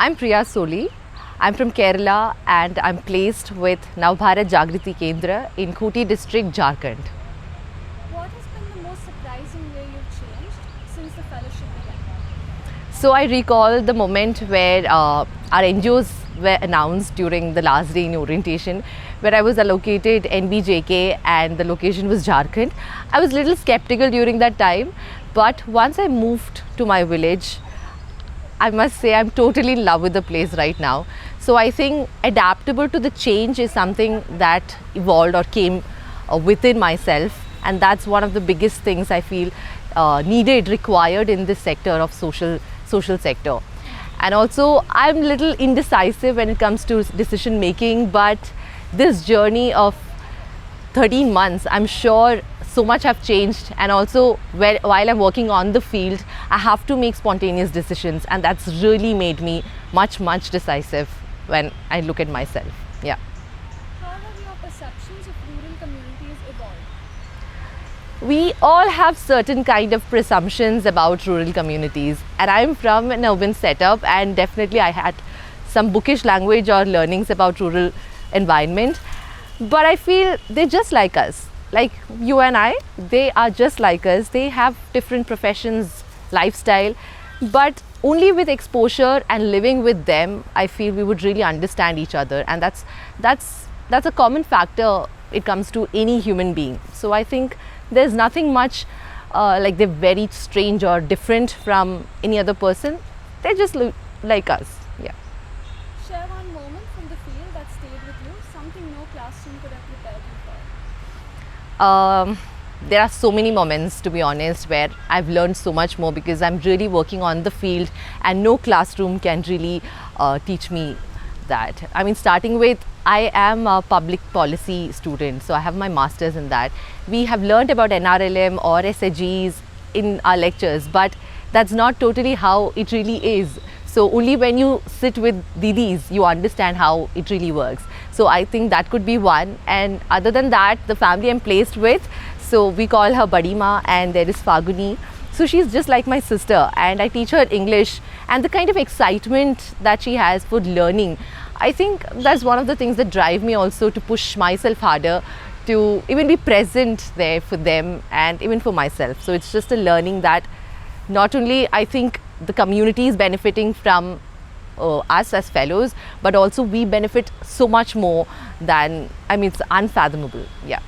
I'm Priya Soly. I'm from Kerala and I'm placed with Navbharat Jagriti Kendra in Koti district, Jharkhand. What has been the most surprising way you've changed since the fellowship began? So I recall the moment where our NGOs were announced during the last day in orientation, where I was allocated NBJK and the location was Jharkhand. I was a little skeptical during that time, but once I moved to my village, I must say I'm totally in love with the place right now. So I think adaptable to the change is something that evolved or came within myself, and that's one of the biggest things I feel needed, required in this sector of social sector. And also I'm a little indecisive when it comes to decision making, but this journey of 13 months, I'm sure so much have changed, and also while I'm working on the field, I have to make spontaneous decisions, and that's really made me much decisive when I look at myself. Yeah. How have your perceptions of rural communities evolved? We all have certain kind of presumptions about rural communities, and I'm from an urban setup, and definitely I had some bookish language or learnings about rural environment, but I feel they're just like us. Like you and I, they are just like us. They have different professions, lifestyle, but only with exposure and living with them, I feel we would really understand each other, and that's a common factor it comes to any human being. So I think there's nothing much like they're very strange or different from any other person. They're just like us. Yeah. Share one moment from the field that stayed with you, something no classroom could have prepared you for. There are so many moments, to be honest, where I've learned so much more because I'm really working on the field, and no classroom can really teach me that. I mean, starting with, I am a public policy student, so I have my master's in that. We have learned about NRLM or SHGs in our lectures, but that's not totally how it really is. So only when you sit with didis, you understand how it really works. So I think that could be one. And other than that, the family I'm placed with, so we call her Badima, and there is Faguni. So she's just like my sister, and I teach her English, and the kind of excitement that she has for learning, I think that's one of the things that drive me also to push myself harder, to even be present there for them and even for myself. So it's just a learning that not only I think the community is benefiting from us as fellows, but also we benefit so much more than, I mean, it's unfathomable. Yeah.